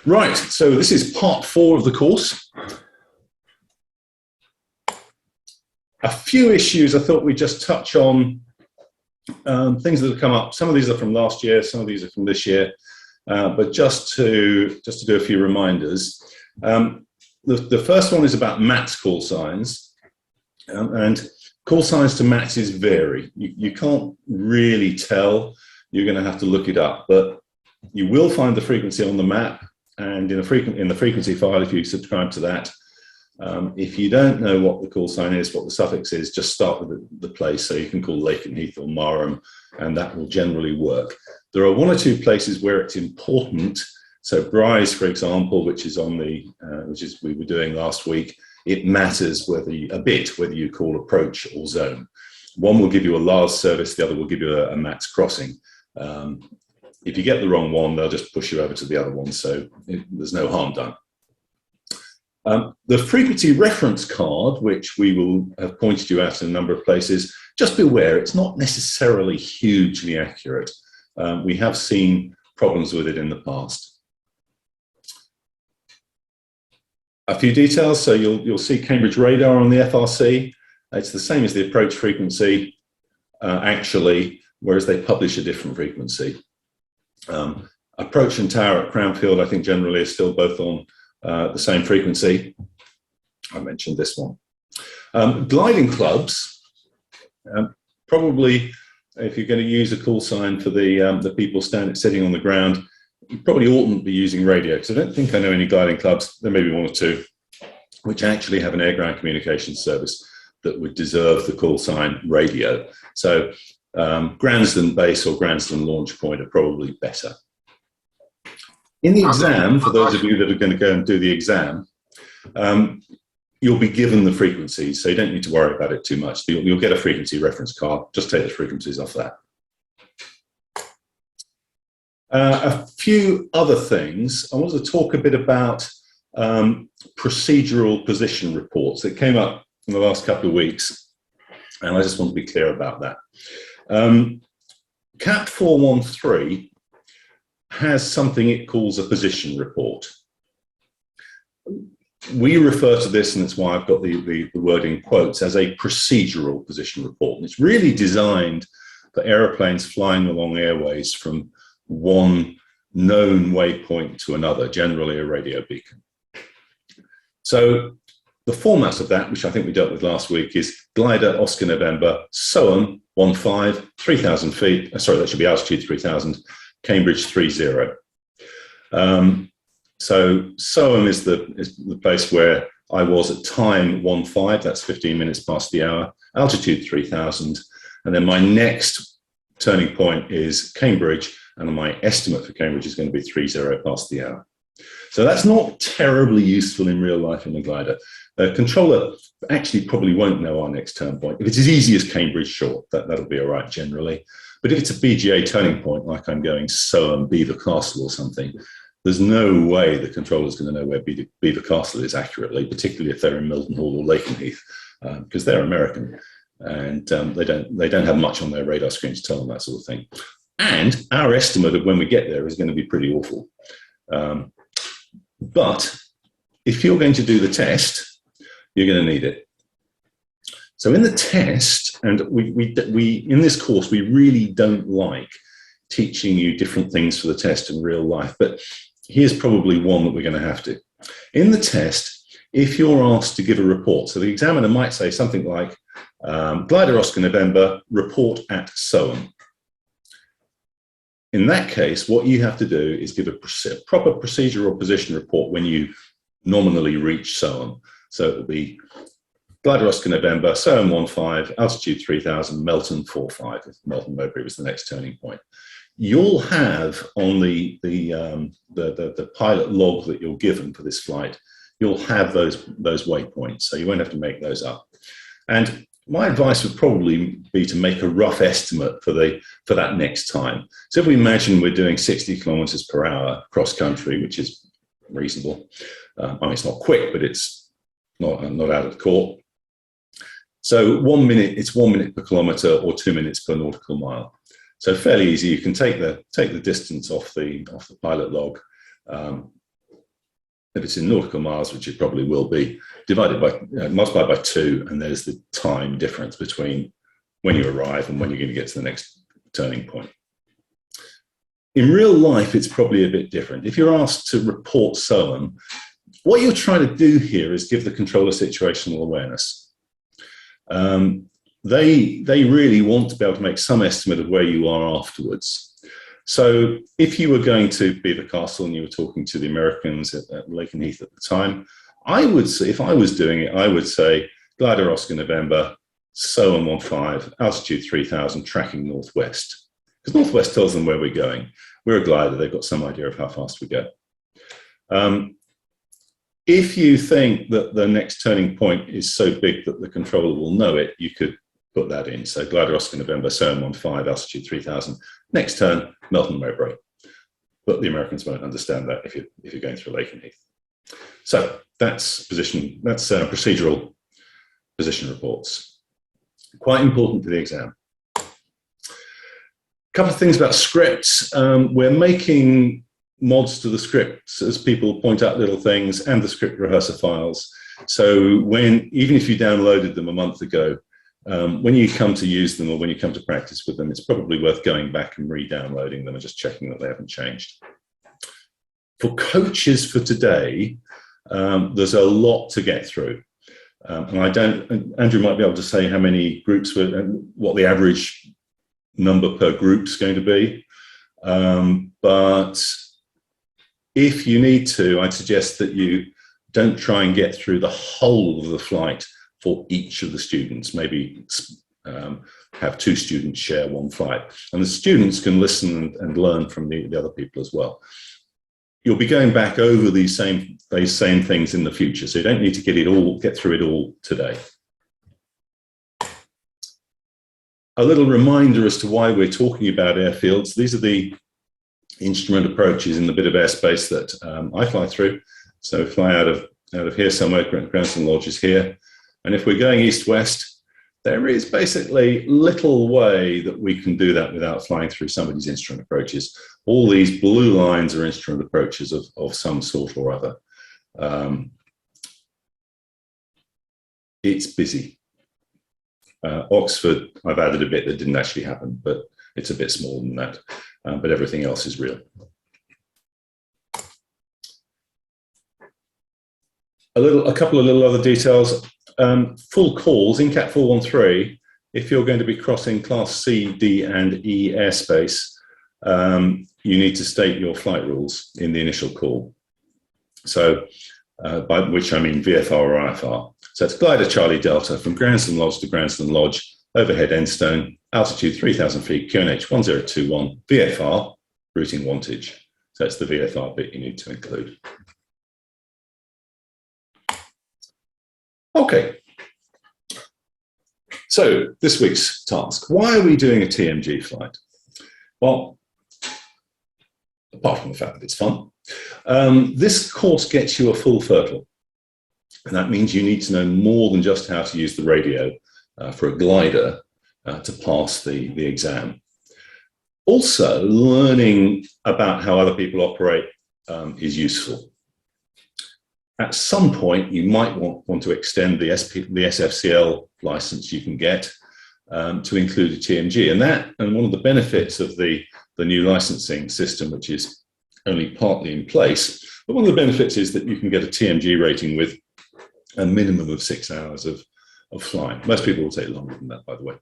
Right, so this is part 4 of the course. A few issues I thought we'd just touch on, things that have come up. Some of these are from last year, some of these are from this year, but just to do a few reminders. The first one is about MATS call signs, and call signs to MATSes vary. You can't really tell, you're going to have to look it up, but you will find the frequency on the map, and in the frequency file, if you subscribe to that. If you don't know what the call sign is, what the suffix is, just start with the place. So you can call Lakenheath or Marham, and that will generally work. There are one or two places where it's important. So Bryce, for example, which is we were doing last week, it matters whether you call approach or zone. One will give you a Lars service, the other will give you a MATS crossing. If you get the wrong one, they'll just push you over to the other one, so there's no harm done. The frequency reference card, which we will have pointed you out in a number of places, just beware, it's not necessarily hugely accurate. We have seen problems with it in the past. A few details, so you'll see Cambridge radar on the FRC. It's the same as the approach frequency, actually, whereas they publish a different frequency. Approach and tower at Cranfield, I think generally is still both on the same frequency. I mentioned this one. Gliding clubs, probably if you're going to use a call sign for the people sitting on the ground, you probably oughtn't be using radio, because I don't think I know any gliding clubs, there may be one or two, which actually have an air-ground communications service that would deserve the call sign radio. So Gransden base or Gransden launch point are probably better. In the exam, for those of you that are going to go and do the exam, you'll be given the frequencies, so you don't need to worry about it too much. You'll get a frequency reference card, just take the frequencies off that. A few other things. I want to talk a bit about procedural position reports. It came up in the last couple of weeks, and I just want to be clear about that. CAP 413 has something it calls a position report. We refer to this, and that's why I've got the word in quotes, as a procedural position report. And it's really designed for aeroplanes flying along airways from one known waypoint to another, generally a radio beacon. So the format of that, which I think we dealt with last week, is glider Oscar November, SOAM 15, 3,000 feet, sorry, that should be altitude 3,000, Cambridge 30. So SOAM is the place where I was at time 15, that's 15 minutes past the hour, altitude 3,000, and then my next turning point is Cambridge, and my estimate for Cambridge is going to be 30 past the hour. So that's not terribly useful in real life in the glider. A controller actually probably won't know our next turn point. If it's as easy as Cambridge, sure, that'll be all right generally. But if it's a BGA turning point, like I'm going SOAM, Beaver Castle or something, there's no way the controller's going to know where Beaver Castle is accurately, particularly if they're in Mildenhall or Lakenheath, because they're American, and they don't have much on their radar screen to tell them that sort of thing. And our estimate of when we get there is going to be pretty awful. But if you're going to do the test, you're going to need it. So in the test, and we in this course, we really don't like teaching you different things for the test in real life, but here's probably one that we're going to have to. In the test, if you're asked to give a report, so the examiner might say something like, glider Oscar November, report at SOAM. In that case, what you have to do is give a proper procedural position report when you nominally reach SOAM. So it will be glider Oscar November, SOAM 15, altitude 3,000, Melton 45, if Melton Mowbray was the next turning point. You'll have on the pilot log that you're given for this flight, you'll have those waypoints, so you won't have to make those up. And my advice would probably be to make a rough estimate for that next time. So if we imagine we're doing 60 kilometers per hour cross country, which is reasonable. I mean, it's not quick, but it's not out of court. So 1 minute, it's 1 minute per kilometer or 2 minutes per nautical mile. So fairly easy. You can take the distance off the pilot log, if it's in nautical miles, which it probably will be, divided by, multiplied by 2, and there's the time difference between when you arrive and when you're going to get to the next turning point. In real life, it's probably a bit different. If you're asked to report SOAM, what you're trying to do here is give the controller situational awareness. They really want to be able to make some estimate of where you are afterwards. So if you were going to be the castle and you were talking to the Americans at Laken Heath at the time, I would say, if I was doing it, I would say glider Oscar November, SOAM 15, altitude 3000, tracking northwest. Because northwest tells them where we're going. We're a glider, they've got some idea of how fast we go. If you think that the next turning point is so big that the controller will know it, you could put that in. So glider Oscar November, SOAM 15, altitude 3000. Next turn, Melton Mowbray. But the Americans won't understand that if you're going through Laken Heath. So that's procedural position reports. Quite important to the exam. A couple of things about scripts. We're making mods to the scripts as people point out little things, and the script rehearsal files. So even if you downloaded them a month ago, when you come to use them or when you come to practice with them, it's probably worth going back and re-downloading them and just checking that they haven't changed. For coaches for today, there's a lot to get through. And Andrew might be able to say how many groups what the average number per group is going to be. But if you need to, I'd suggest that you don't try and get through the whole of the flight for each of the students. Maybe have 2 students share one flight. And the students can listen and learn from the other people as well. You'll be going back over these same things in the future, so you don't need to get through it all today. A little reminder as to why we're talking about airfields. These are the instrument approaches in the bit of airspace that I fly through. So fly out of here somewhere, Cranston Lodge is here. And if we're going east-west, there is basically little way that we can do that without flying through somebody's instrument approaches. All these blue lines are instrument approaches of some sort or other. It's busy. Oxford, I've added a bit that didn't actually happen, but it's a bit smaller than that. But everything else is real. A couple of little other details. Full calls in Cat 413, if you're going to be crossing Class C, D, and E airspace, you need to state your flight rules in the initial call. So, by which I mean VFR or IFR. So it's glider Charlie Delta from Granston Lodge to Granston Lodge, overhead Endstone, altitude 3,000 feet, QNH 1021, VFR, routing wantage. So it's the VFR bit you need to include. Okay, so this week's task. Why are we doing a TMG flight? Well, apart from the fact that it's fun, this course gets you a full FRTOL. And that means you need to know more than just how to use the radio for a glider to pass the exam. Also, learning about how other people operate is useful. At some point, you might want to extend the SFCL license you can get to include a TMG. And one of the benefits of the new licensing system, which is only partly in place, but one of the benefits is that you can get a TMG rating with a minimum of 6 hours of flying. Most people will take longer than that, by the way.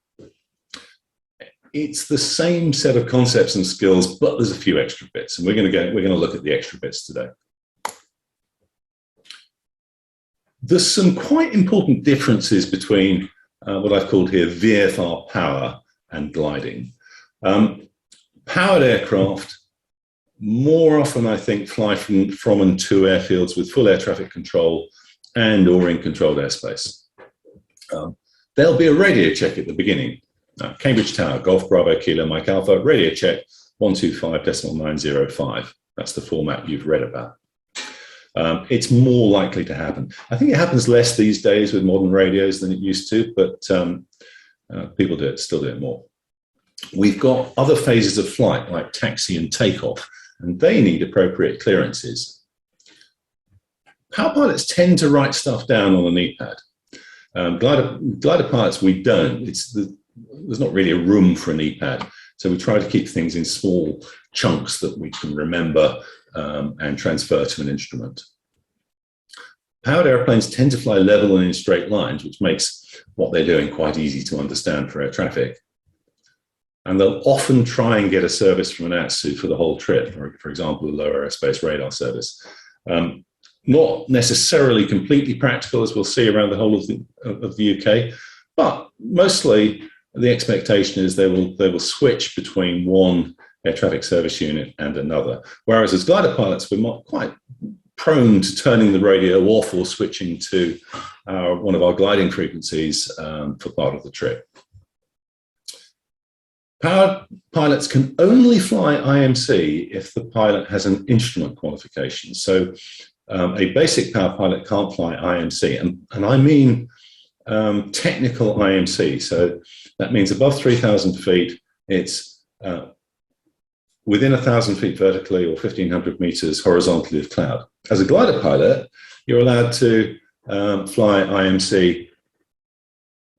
It's the same set of concepts and skills, but there's a few extra bits, and we're going to look at the extra bits today. There's some quite important differences between what I've called here VFR power and gliding. Powered aircraft more often, I think, fly from and to airfields with full air traffic control and or in controlled airspace. There'll be a radio check at the beginning. Cambridge Tower, Golf Bravo Kilo Mike Alpha, radio check 125.905. That's the format you've read about. It's more likely to happen. I think it happens less these days with modern radios than it used to, but people still do it more. We've got other phases of flight like taxi and takeoff, and they need appropriate clearances. Power pilots tend to write stuff down on an e-pad. Glider pilots, we don't. There's not really a room for an e-pad. So we try to keep things in small chunks that we can remember and transfer to an instrument. Powered airplanes tend to fly level and in straight lines, which makes what they're doing quite easy to understand for air traffic. And they'll often try and get a service from an ATSU for the whole trip, or for example, a lower airspace radar service. Not necessarily completely practical, as we'll see around the whole of the UK, but mostly the expectation is they will switch between one air traffic service unit and another. Whereas as glider pilots, we're not quite prone to turning the radio off or switching to one of our gliding frequencies for part of the trip. Powered pilots can only fly IMC if the pilot has an instrument qualification. So a basic power pilot can't fly IMC, and I mean technical IMC. So that means above 3,000 feet, it's within 1,000 feet vertically or 1,500 meters horizontally of cloud. As a glider pilot, you're allowed to fly IMC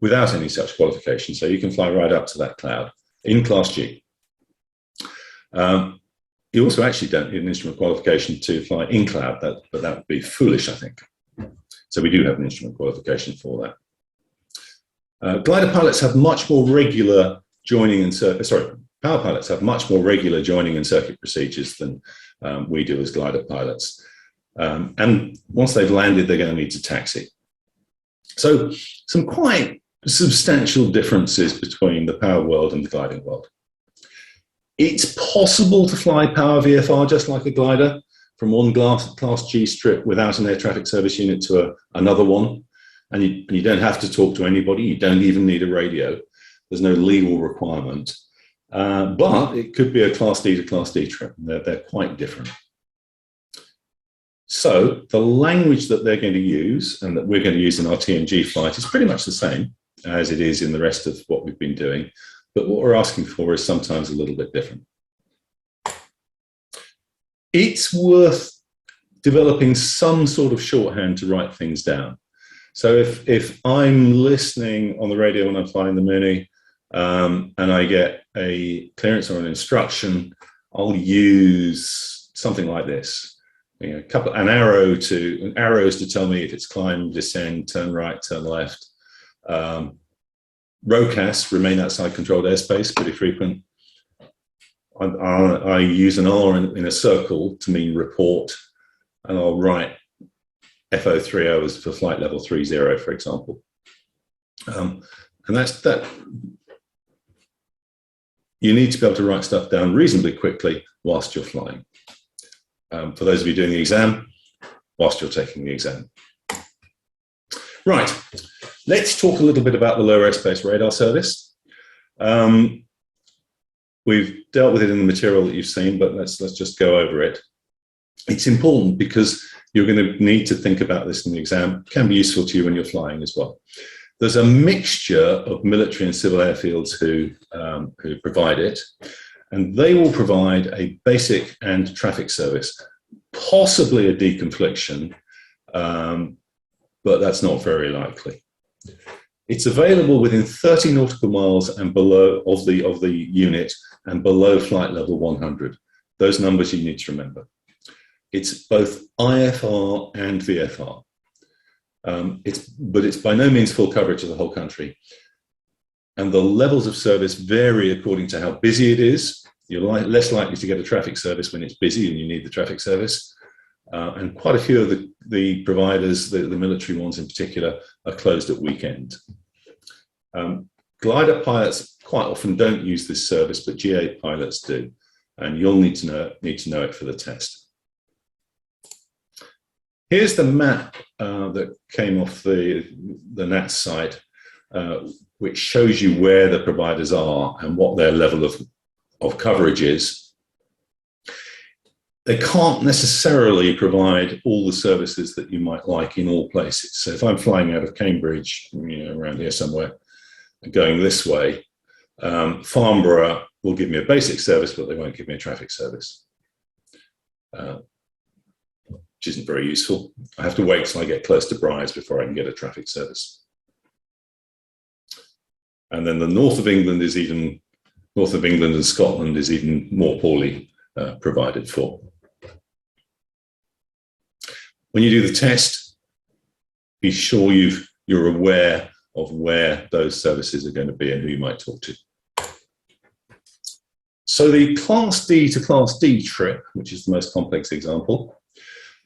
without any such qualification. So you can fly right up to that cloud in Class G. You also actually don't need an instrument qualification to fly in cloud, but that would be foolish, I think. So we do have an instrument qualification for that. Glider pilots have much more regular joining and power pilots have much more regular joining and circuit procedures than we do as glider pilots. And once they've landed, they're going to need to taxi. So some quite substantial differences between the power world and the gliding world. It's possible to fly power VFR just like a glider from one Class G strip without an air traffic service unit to another one. And you don't have to talk to anybody. You don't even need a radio. There's no legal requirement. But it could be a Class D to Class D trip. They're quite different. So the language that they're going to use and that we're going to use in our TNG flight is pretty much the same as it is in the rest of what we've been doing. But what we're asking for is sometimes a little bit different. It's worth developing some sort of shorthand to write things down. So if I'm listening on the radio when I'm flying the Mooney and I get a clearance or an instruction, I'll use something like this. You know, arrows to tell me if it's climb, descend, turn right, turn left. ROCAS, remain outside controlled airspace, pretty frequent. I use an R in a circle to mean report, and I'll write FO30 as for flight level 30, for example. And that's that. You need to be able to write stuff down reasonably quickly whilst you're flying. For those of you doing the exam, whilst you're taking the exam. Right, let's talk a little bit about the low airspace radar service. We've dealt with it in the material that you've seen, but let's just go over it. It's important because you're going to need to think about this in the exam. It can be useful to you when you're flying as well. There's a mixture of military and civil airfields who provide it, and they will provide a basic and traffic service, possibly a deconfliction, but that's not very likely. It's available within 30 nautical miles and below of the unit and below flight level 100. Those numbers you need to remember. It's both IFR and VFR. But it's by no means full coverage of the whole country. And the levels of service vary according to how busy it is. You're less likely to get a traffic service when it's busy and you need the traffic service. And quite a few of the providers, the military ones in particular, are closed at weekend. Glider pilots quite often don't use this service, but GA pilots do. And you'll need to know it for the test. Here's the map that came off the NATS site, which shows you where the providers are and what their level of coverage is. They can't necessarily provide all the services that you might like in all places. So if I'm flying out of Cambridge, around here somewhere, and going this way, Farnborough will give me a basic service, but they won't give me a traffic service. which isn't very useful. I have to wait till I get close to Briars before I can get a traffic service. And then the north of England and Scotland is even more poorly provided for. When you do the test, be sure you're aware of where those services are going to be and who you might talk to. So the Class D to Class D trip, which is the most complex example,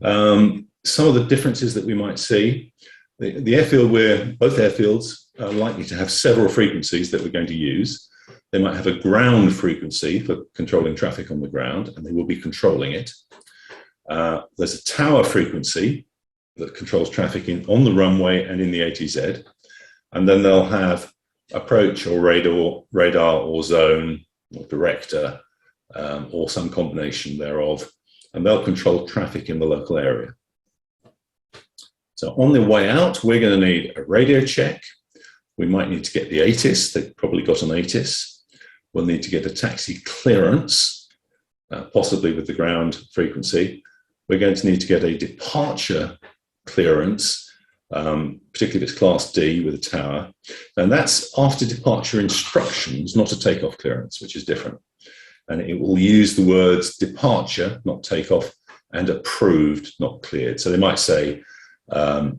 some of the differences that we might see, the airfield both airfields are likely to have several frequencies that we're going to use. They might have a ground frequency for controlling traffic on the ground, and they will be controlling it. There's a tower frequency that controls traffic on the runway and in the ATZ. And then they'll have approach or radar or zone or director or some combination thereof, and they'll control traffic in the local area. So on the way out, we're going to need a radio check. We might need to get the ATIS. They've probably got an ATIS. We'll need to get a taxi clearance, possibly with the ground frequency. We're going to need to get a departure clearance, particularly if it's Class D with a tower. And that's after departure instructions, not a takeoff clearance, which is different. And it will use the words departure, not takeoff, and approved, not cleared. So they might say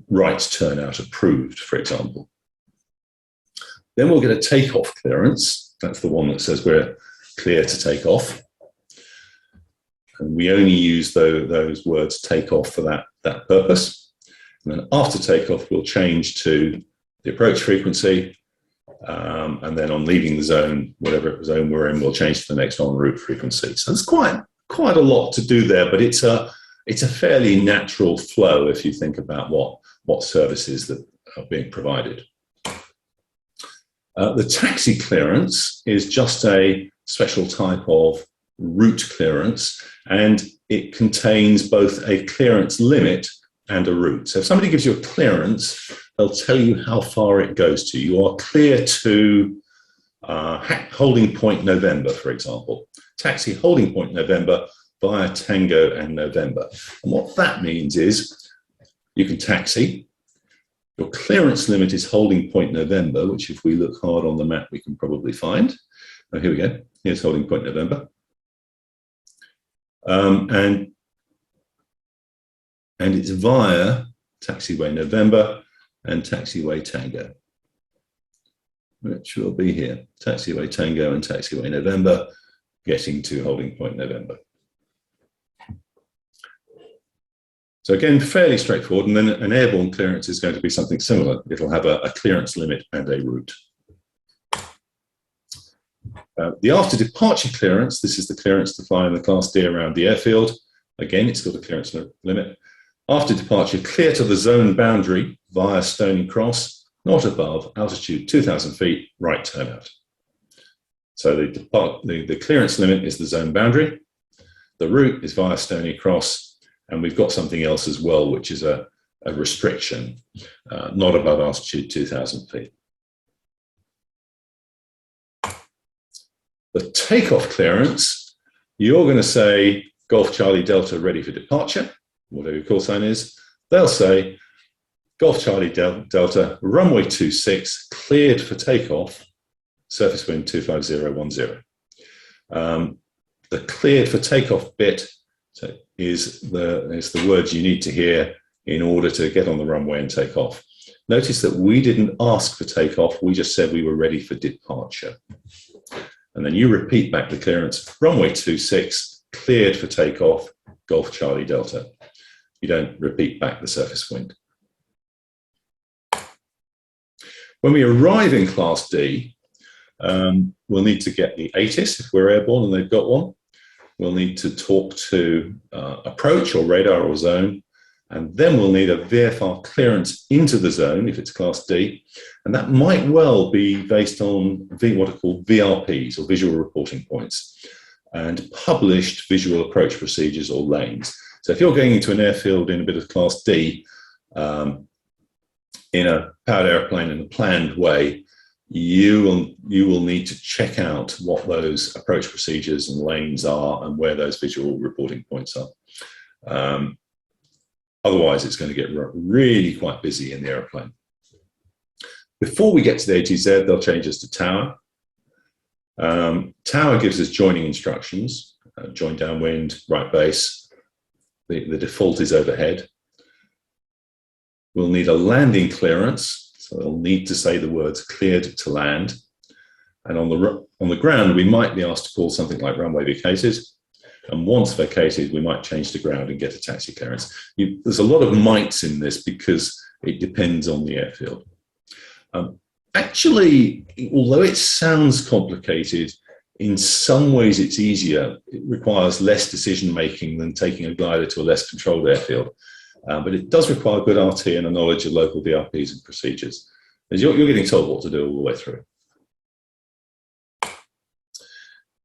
right turnout approved, for example. Then we'll get a takeoff clearance. That's the one that says we're clear to take off. And we only use those words take off for that purpose. And then after takeoff, we'll change to the approach frequency. And then on leaving the zone, whatever zone we're in, we'll change to the next en route frequency. So there's quite a lot to do there, but it's a fairly natural flow if you think about what services that are being provided. The taxi clearance is just a special type of route clearance, and it contains both a clearance limit and a route. So if somebody gives you a clearance, they'll tell you how far it goes to. You are clear to holding point November, for example. Taxi holding point November via Tango and November. And what that means is you can taxi. Your clearance limit is holding point November, which if we look hard on the map, we can probably find. Oh, here we go. Here's holding point November. And it's via taxiway November and taxiway Tango, which will be here. Taxiway Tango and taxiway November, getting to holding point November. So again, fairly straightforward. And then an airborne clearance is going to be something similar. It'll have a clearance limit and a route. The after departure clearance, this is the clearance to fly in the Class D around the airfield. Again, it's got a clearance limit. After departure, clear to the zone boundary via Stony Cross, not above, altitude 2,000 feet, right turnout. So the clearance limit is the zone boundary. The route is via Stony Cross, and we've got something else as well, which is a restriction, not above altitude 2,000 feet. The takeoff clearance, you're going to say Golf Charlie Delta ready for departure, whatever your call sign is. They'll say Golf Charlie Delta runway 26 cleared for takeoff, surface wind 25010. The cleared for takeoff bit is the words you need to hear in order to get on the runway and take off. Notice that we didn't ask for takeoff, we just said we were ready for departure. And then you repeat back the clearance, runway 26, cleared for takeoff, Golf Charlie Delta. You don't repeat back the surface wind. When we arrive in Class D, we'll need to get the ATIS if we're airborne and they've got one. We'll need to talk to approach or radar or zone, and then we'll need a VFR clearance into the zone if it's Class D, and that might well be based on what are called VRPs or visual reporting points and published visual approach procedures or lanes. So if you're going into an airfield in a bit of Class D in a powered airplane in a planned way, you will need to check out what those approach procedures and lanes are and where those visual reporting points are. Otherwise, it's going to get really quite busy in the aeroplane. Before we get to the ATZ, they'll change us to tower. Tower gives us joining instructions, join downwind, right base. The default is overhead. We'll need a landing clearance, so they'll need to say the words cleared to land. And on the ground, we might be asked to call something like runway vacated. And once vacated, we might change to ground and get a taxi clearance. There's a lot of mights in this because it depends on the airfield. Actually, although it sounds complicated, in some ways it's easier. It requires less decision-making than taking a glider to a less controlled airfield. But it does require good RT and a knowledge of local DRPs and procedures. As you're getting told what to do all the way through.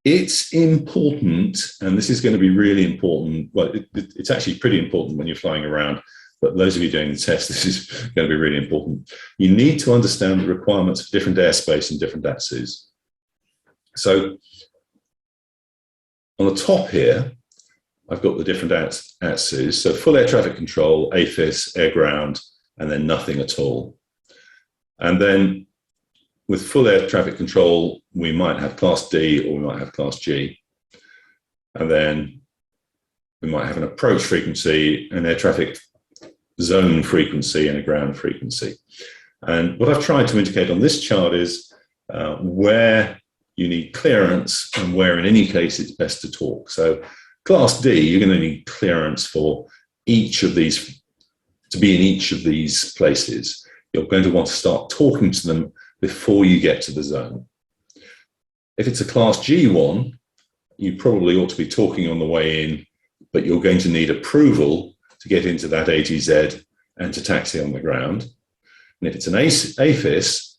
It's important, and this is going to be really important. Well, it's actually pretty important when you're flying around, but those of you doing the test, this is going to be really important. You need to understand the requirements for different airspace and different ATSUs. So on the top here, I've got the different ATSUs. So full air traffic control, AFIS, air ground, and then nothing at all. And then with full air traffic control, we might have class D or we might have class G. And then we might have an approach frequency, an air traffic zone frequency, and a ground frequency. And what I've tried to indicate on this chart is where you need clearance and where in any case it's best to talk. So class D, you're going to need clearance for each of these, to be in each of these places. You're going to want to start talking to them before you get to the zone. If it's a class G one, you probably ought to be talking on the way in, but you're going to need approval to get into that ATZ and to taxi on the ground. And if it's an AFIS,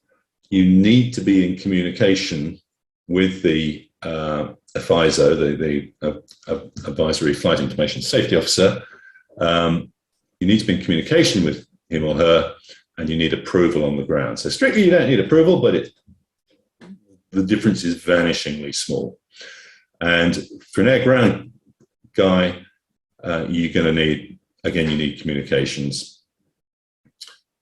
you need to be in communication with the FISO, the Advisory Flight Information Safety Officer. You need to be in communication with him or her, and you need approval on the ground. So strictly, you don't need approval, but the difference is vanishingly small. And for an air ground guy, you're going to need, again, you need communications.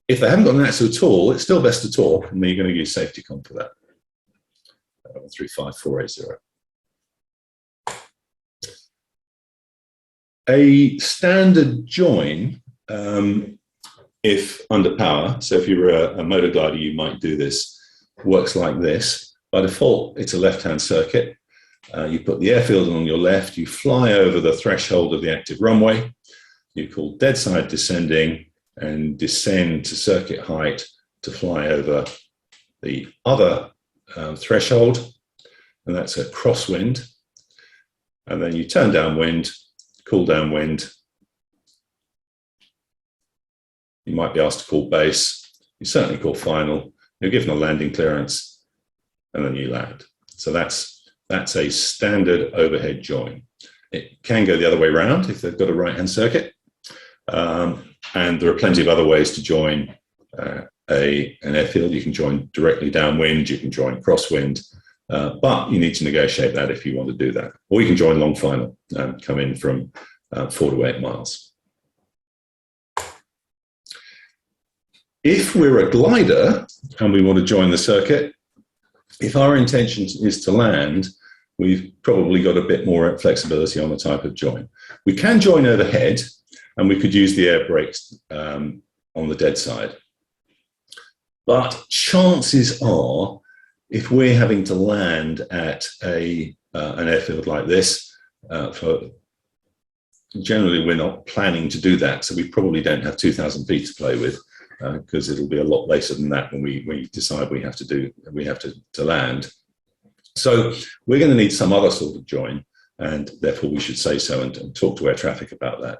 If they haven't got an ATSU at all, it's still best to talk, and then you're going to use safety comm for that. 135480. A standard join, if under power, so if you're a motor glider, you might do this, works like this. By default, it's a left-hand circuit. You put the airfield on your left, you fly over the threshold of the active runway, you call dead side descending and descend to circuit height to fly over the other threshold, and that's a crosswind. And then you turn downwind, call downwind. You might be asked to call base. You certainly call final. You're given a landing clearance, and then you land. So that's a standard overhead join. It can go the other way around if they've got a right-hand circuit. And there are plenty of other ways to join an airfield. You can join directly downwind, you can join crosswind, but you need to negotiate that if you want to do that. Or you can join long final and come in from 4 to 8 miles. If we're a glider and we want to join the circuit, if our intention is to land, we've probably got a bit more flexibility on the type of join. We can join overhead, and we could use the air brakes on the dead side. But chances are, if we're having to land at an airfield like this, generally we're not planning to do that, so we probably don't have 2,000 feet to play with, because it'll be a lot later than that when we decide we have to land. So we're going to need some other sort of join, and therefore we should say so and talk to air traffic about that.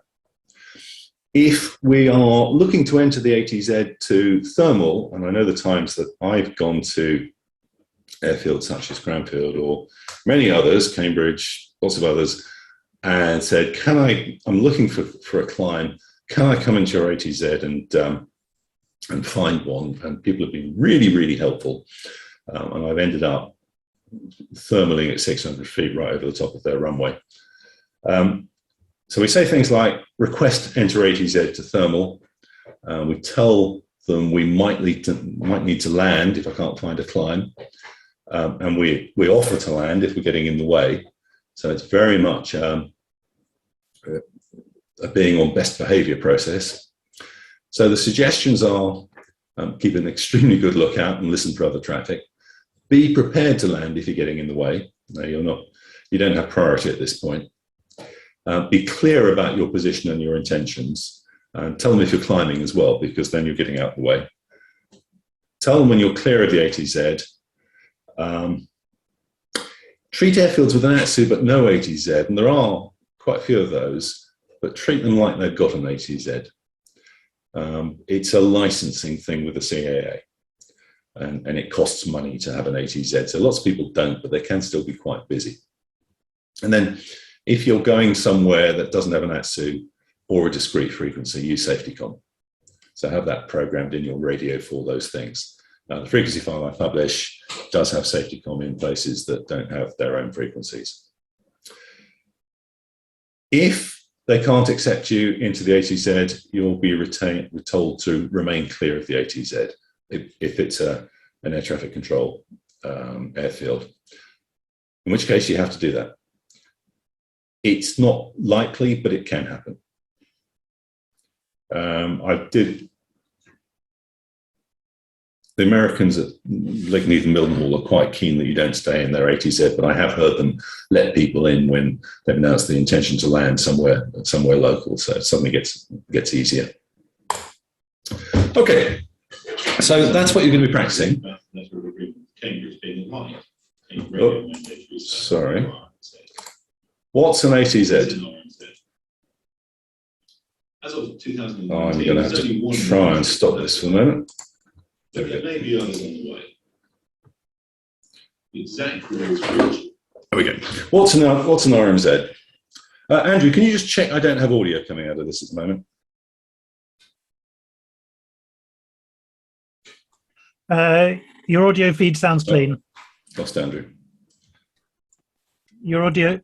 If we are looking to enter the ATZ to thermal, and I know the times that I've gone to airfields such as Cranfield or many others, Cambridge, lots of others, and said, I'm looking for a climb, can I come into your ATZ and find one? And people have been really, really helpful. And I've ended up thermaling at 600 feet right over the top of their runway. So we say things like request enter ATZ to thermal. We tell them we might need to land if I can't find a climb. And we offer to land if we're getting in the way. So it's very much a being on best behavior process. So the suggestions are keep an extremely good lookout and listen for other traffic. Be prepared to land if you're getting in the way. No, you don't have priority at this point. Be clear about your position and your intentions. Tell them if you're climbing as well, because then you're getting out of the way. Tell them when you're clear of the ATZ. Treat airfields with an ATSU but no ATZ, and there are quite a few of those, but treat them like they've got an ATZ. It's a licensing thing with the CAA, and it costs money to have an ATZ. So lots of people don't, but they can still be quite busy. And then if you're going somewhere that doesn't have an ATSU or a discrete frequency, use SafetyCom. So have that programmed in your radio for those things. The frequency file I publish does have SafetyCom in places that don't have their own frequencies. If they can't accept you into the ATZ, you'll be told to remain clear of the ATZ if it's an air traffic control airfield, in which case you have to do that. It's not likely, but it can happen. The Americans at Lakenheath and Mildenhall are quite keen that you don't stay in their ATZ, but I have heard them let people in when they've announced the intention to land somewhere local, so it suddenly gets easier. Okay, so that's what you're going to be practicing. Oh, sorry. What's an ATZ? I'm going to have to try and stop this for a moment. Okay. There may be others on the way. The exact rules for each. There we go. What's an RMZ? Andrew, can you just check I don't have audio coming out of this at the moment? Your audio feed sounds clean. Lost Andrew. Your audio.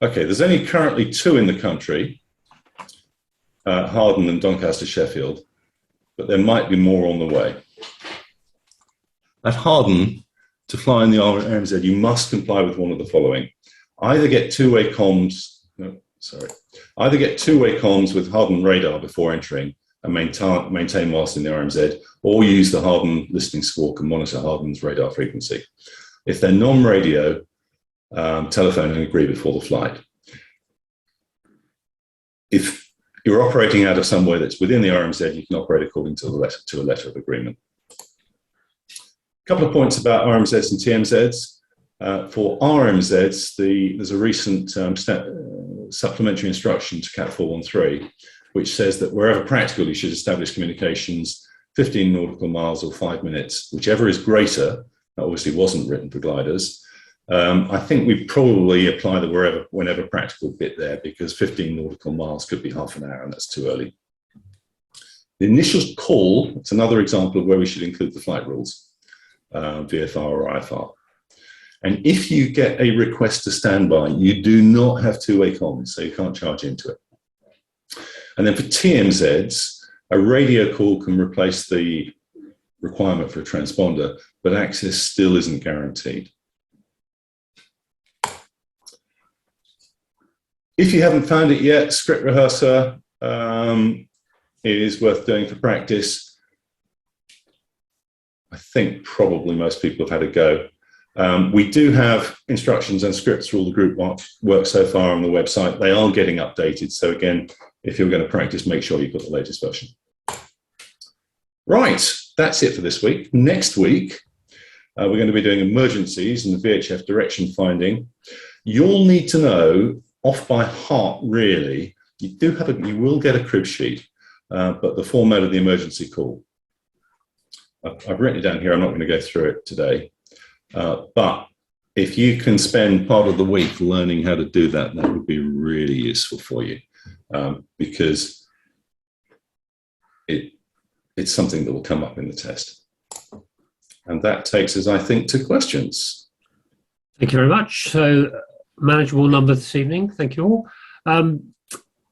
Okay, there's only currently 2 in the country, Harden and Doncaster Sheffield, but there might be more on the way. At Harden, to fly in the RMZ, you must comply with one of the following. Either get two-way comms with Harden radar before entering and maintain whilst in the RMZ, or use the Harden listening squawk and monitor Harden's radar frequency. If they're non-radio, telephone and agree before the flight. If you're operating out of somewhere that's within the RMZ, you can operate according to a letter of agreement. A couple of points about RMZs and TMZs. For RMZs, there's a recent supplementary instruction to CAT 413, which says that wherever practical, you should establish communications 15 nautical miles or 5 minutes, whichever is greater. That obviously wasn't written for gliders. I think we probably apply the whenever practical bit there, because 15 nautical miles could be half an hour, and that's too early. The initial call, it's another example of where we should include the flight rules. VFR or IFR. And if you get a request to standby, you do not have two-way comms, so you can't charge into it. And then for TMZs, a radio call can replace the requirement for a transponder, but access still isn't guaranteed. If you haven't found it yet, script rehearsal is worth doing for practice. I think probably most people have had a go. We do have instructions and scripts for all the group work so far on the website. They are getting updated. So again, if you're going to practice, make sure you've got the latest version. Right, that's it for this week. Next week, we're going to be doing emergencies and the VHF direction finding. You'll need to know off by heart, really. You will get a crib sheet, but the format of the emergency call. I've written it down here. I'm not going to go through it today. But if you can spend part of the week learning how to do that, that would be really useful for you, because it's something that will come up in the test. And that takes us, I think, to questions. Thank you very much. So, manageable number this evening. Thank you all.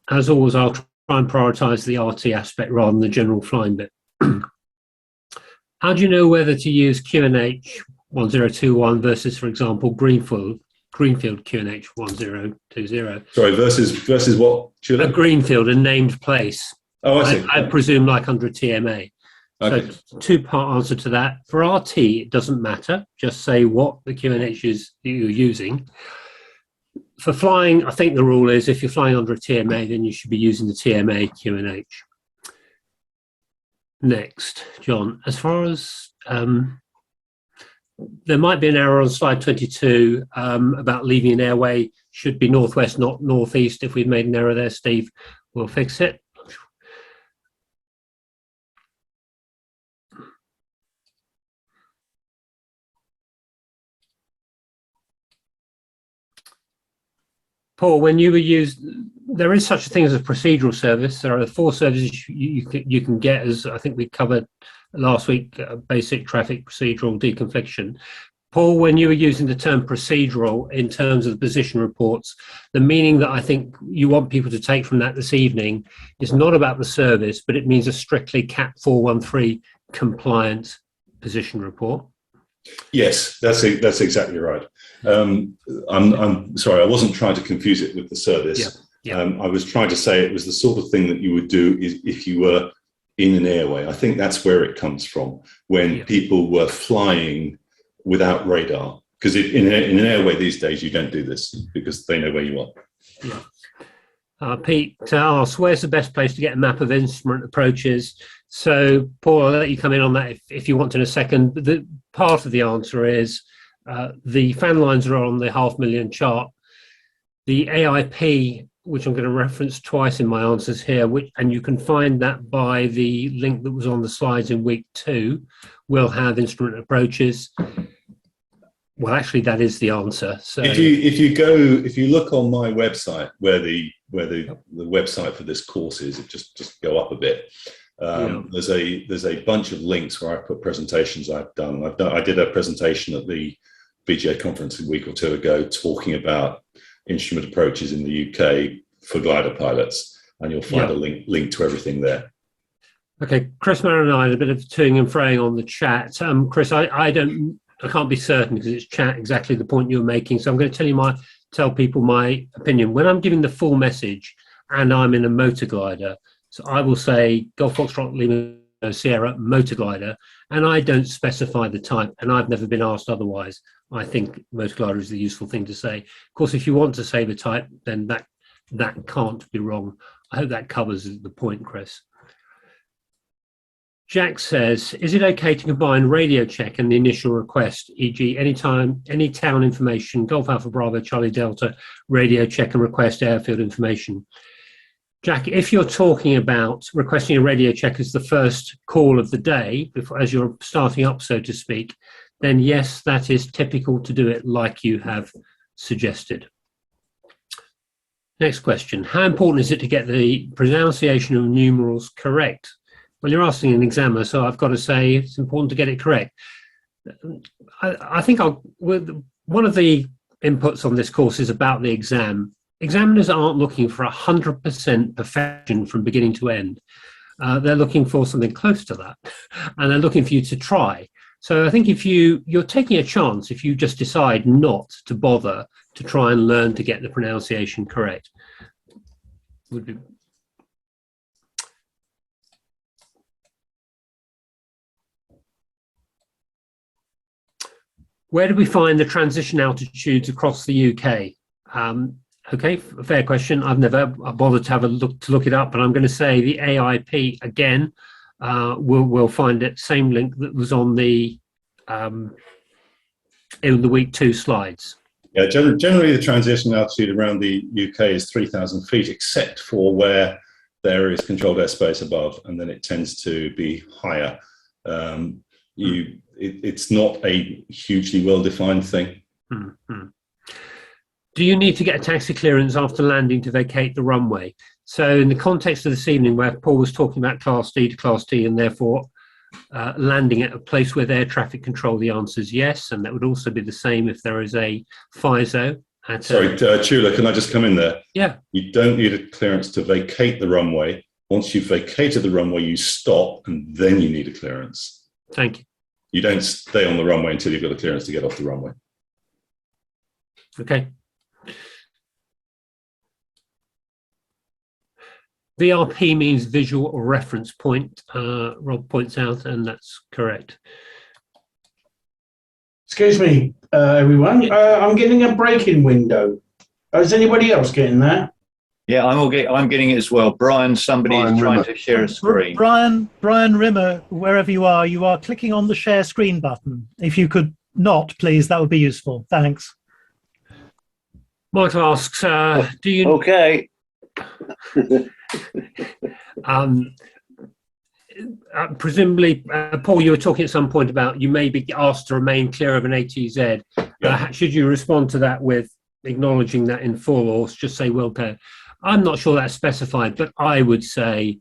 as always, I'll try and prioritise the RT aspect rather than the general flying bit. How do you know whether to use QNH 1021 versus, for example, Greenfield QNH 1020? Sorry, versus what, A Julia? Greenfield, a named place. Oh, I see. I presume like under a TMA. Okay. So two-part answer to that. For RT, it doesn't matter. Just say what the QNH is that you're using. For flying, I think the rule is if you're flying under a TMA, then you should be using the TMA QNH. Next, John, as far as there might be an error on slide 22 about leaving an airway should be northwest, not northeast. If we've made an error there, Steve, we'll fix it. Paul, when you were used, there is such a thing as a procedural service. There are 4 services you can get, as I think we covered last week, basic traffic procedural deconfliction. Paul, when you were using the term procedural in terms of the position reports, the meaning that I think you want people to take from that this evening is not about the service, but it means a strictly CAP 413 compliant position report. Yes, that's exactly right. I'm sorry, I wasn't trying to confuse it with the service. Yeah. I was trying to say it was the sort of thing that you would do if you were in an airway. I think that's where it comes from, when people were flying without radar. Because in an airway these days, you don't do this because they know where you are. Yeah. Pete asks, where's the best place to get a map of instrument approaches? So, Paul, I'll let you come in on that if you want in a second. The part of the answer is the fan lines are on the 500,000 chart. The AIP, which I'm going to reference twice in my answers here, and you can find that by the link that was on the slides in week 2, will have instrument approaches. Well, actually, that is the answer. So if you look on my website where the website for this course is, it just go up a bit. There's a bunch of links where I put presentations I've done. I did a presentation at the BGA conference a week or 2 ago talking about instrument approaches in the UK for glider pilots, and you'll find a link to everything there. Okay, Chris Maron and I had a bit of toing and froing on the chat. Chris, I can't be certain because it's chat exactly the point you're making. So I'm going to tell people my opinion. When I'm giving the full message and I'm in a motor glider, so I will say Golf Foxtrot Lima Sierra motor glider, and I don't specify the type, and I've never been asked otherwise. I think motor glider is the useful thing to say. Of course, if you want to say the type, then that can't be wrong. I hope that covers the point, Chris. Jack says, is it okay to combine radio check and the initial request, e.g. any town information, Golf Alpha Bravo, Charlie Delta, radio check and request airfield information? Jack, if you're talking about requesting a radio check as the first call of the day, as you're starting up, so to speak, then yes, that is typical to do it like you have suggested. Next question. How important is it to get the pronunciation of numerals correct? Well, you're asking an examiner, so I've got to say it's important to get it correct. I think one of the inputs on this course is about the exam. Examiners aren't looking for 100% perfection from beginning to end. They're looking for something close to that, and they're looking for you to try. So I think if you're taking a chance if you just decide not to bother to try and learn to get the pronunciation correct. Would be. Where do we find the transition altitudes across the UK? Okay, fair question. I've never bothered to have a look it up, but I'm going to say the AIP again. We'll find it. Same link that was on in the week 2 slides. Yeah, generally the transition altitude around the UK is 3,000 feet, except for where there is controlled airspace above, and then it tends to be higher. It's not a hugely well-defined thing. Mm-hmm. Do you need to get a taxi clearance after landing to vacate the runway? So in the context of this evening where Paul was talking about Class D to Class T and therefore landing at a place with air traffic control, the answer is yes, and that would also be the same if there is a FISO Sorry, Chula, can I just come in there? Yeah. You don't need a clearance to vacate the runway. Once you've vacated the runway, you stop, and then you need a clearance. Thank you. You don't stay on the runway until you've got a clearance to get off the runway. Okay. VRP means visual reference point, Rob points out, and that's correct. Excuse me, everyone. I'm getting a break-in window. Is anybody else getting that? Yeah, I'm getting it as well. Brian, somebody is trying to share a screen. Brian Rimmer, wherever you are clicking on the share screen button. If you could not, please, that would be useful. Thanks. Michael asks, do you... Okay. Presumably, Paul, you were talking at some point about you may be asked to remain clear of an ATZ. Yeah. Should you respond to that with acknowledging that in full, or just say well clear? I'm not sure that's specified, but I would say,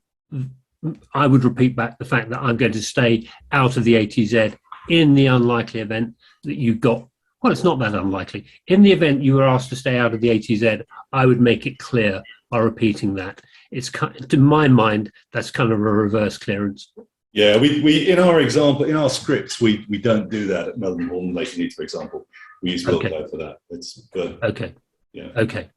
I would repeat back the fact that I'm going to stay out of the ATZ in the unlikely event that you got, well, it's not that unlikely. In the event you were asked to stay out of the ATZ, I would make it clear by repeating that. It's, to my mind, that's kind of a reverse clearance. Yeah, we in our example, in our scripts, we don't do that at Melbourne Hall and Lake Needs, for example. We use Will Code for that. Okay. Yeah. Okay.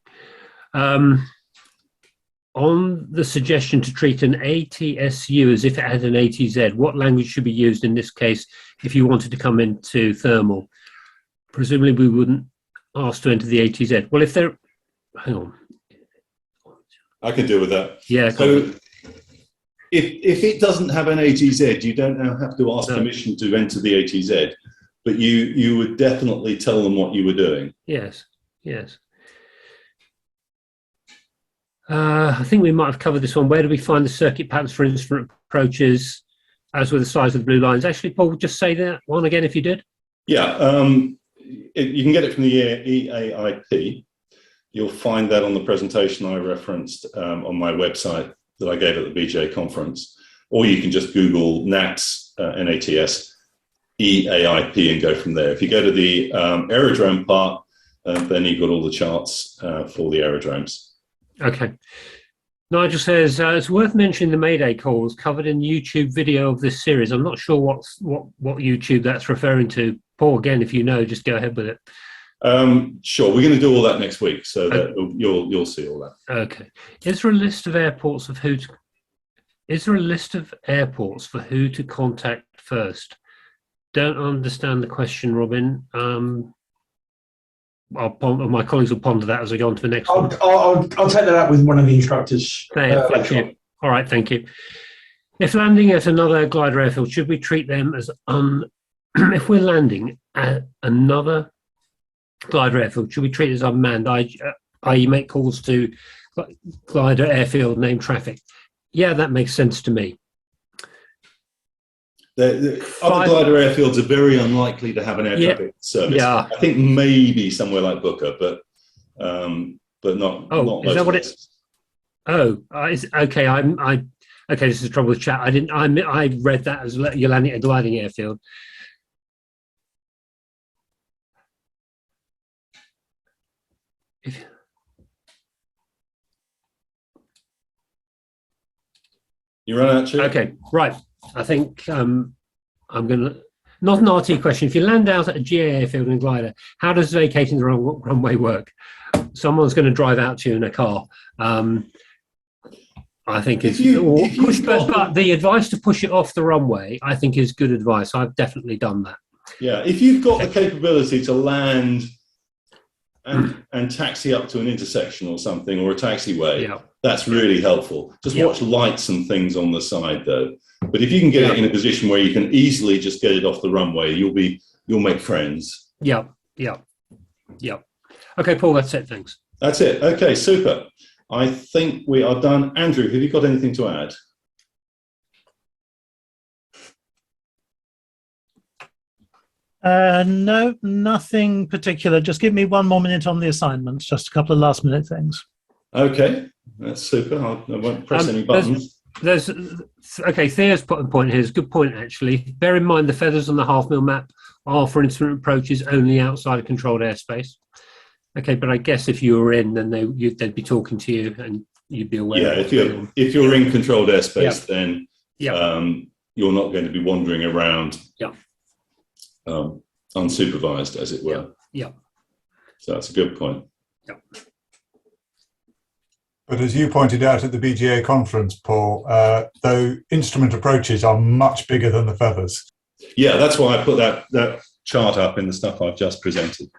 On the suggestion to treat an ATSU as if it had an ATZ, what language should be used in this case if you wanted to come into thermal? Presumably we wouldn't ask to enter the ATZ. Well, if they're... Hang on. I can deal with that. Yeah. So if it doesn't have an ATZ, you don't now have to ask No. permission to enter the ATZ, but you would definitely tell them what you were doing. Yes. Yes. I think we might have covered this one. Where do we find the circuit patterns for instrument approaches, as with the size of the blue lines? Actually, Paul, just say that one again if you did. Yeah, you can get it from the EAIP. You'll find that on the presentation I referenced on my website that I gave at the BGA conference, or you can just Google NATS, NATS, EAIP and go from there. If you go to the aerodrome part, then you've got all the charts for the aerodromes. Okay. Nigel says, it's worth mentioning the Mayday calls covered in the YouTube video of this series. I'm not sure what YouTube that's referring to. Paul, again, if you know, just go ahead with it. Sure, we're going to do all that next week, so that you'll see all that. Okay. Is there a list of airports for who to contact first? Don't understand the question, Robin. My colleagues will ponder that as I go on to the next one. I'll take that up with one of the instructors. Thank you. All right, thank you. If landing at another glider airfield, should we treat them as if we're landing at another glider airfield, should we treat it as unmanned, i.e. make calls to glider airfield name traffic? Yeah, that makes sense to me. The other glider airfields are very unlikely to have an air traffic service. Yeah. I think maybe somewhere like Booker, but not. Oh, not is that what places. okay. Okay. This is the trouble with chat. I read that as you're landing at a gliding airfield. You run out, Stu? Okay, right. I think I'm going to, not an RT question. If you land out at a GA airfield in a glider, how does vacating the runway work? Someone's going to drive out to you in a car. I think but the advice to push it off the runway, I think, is good advice. I've definitely done that. Yeah, if you've got the capability to land and taxi up to an intersection or something, or a taxiway, that's really helpful. Just watch lights and things on the side, though. But if you can get it in a position where you can easily just get it off the runway, you'll make friends. Yeah. Okay, Paul, that's it. Thanks. That's it. Okay, super. I think we are done. Andrew, have you got anything to add? No, nothing particular. Just give me one more minute on the assignments, just a couple of last minute things. Okay, that's super. I won't press any buttons. Thea's put a point here. It's a good point, actually. Bear in mind the feathers on the half-mil map are for instrument approaches only outside of controlled airspace. Okay, but I guess if you were in, then they'd be talking to you and you'd be aware. Yeah, of what's going on. if you're in controlled airspace, Yeah. then Yeah. you're not going to be wandering around Yeah. unsupervised, as it were. Yeah. So that's a good point. But as you pointed out at the BGA conference, Paul, though instrument approaches are much bigger than the feathers. Yeah, that's why I put that chart up in the stuff I've just presented.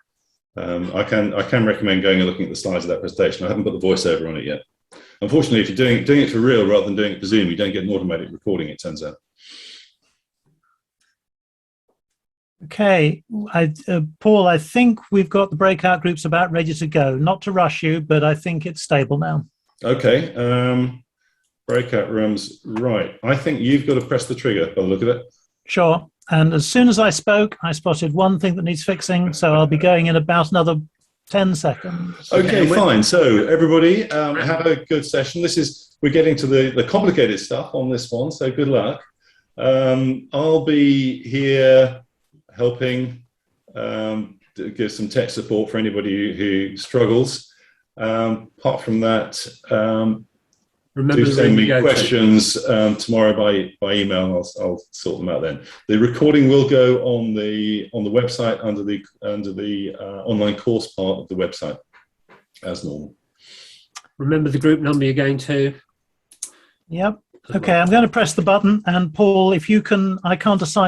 I can recommend going and looking at the slides of that presentation. I haven't put the voiceover on it yet. Unfortunately, if you're doing it for real rather than doing it for Zoom, you don't get an automatic recording, it turns out. Okay, Paul, I think we've got the breakout groups about ready to go. Not to rush you, but I think it's stable now. Okay, breakout rooms, right. I think you've got to press the trigger by the look of it. Sure. And as soon as I spoke, I spotted one thing that needs fixing, so I'll be going in about another 10 seconds. Okay, fine. So everybody, have a good session. We're getting to the complicated stuff on this one, so good luck. I'll be here helping to give some tech support for anybody who struggles. Apart from that, Remember do the send room me you go to. questions tomorrow by email. I'll sort them out then. The recording will go on the website under the online course part of the website as normal. Remember the group number you're going to. Yep. Okay, I'm going to press the button, and Paul, if you can, I can't assign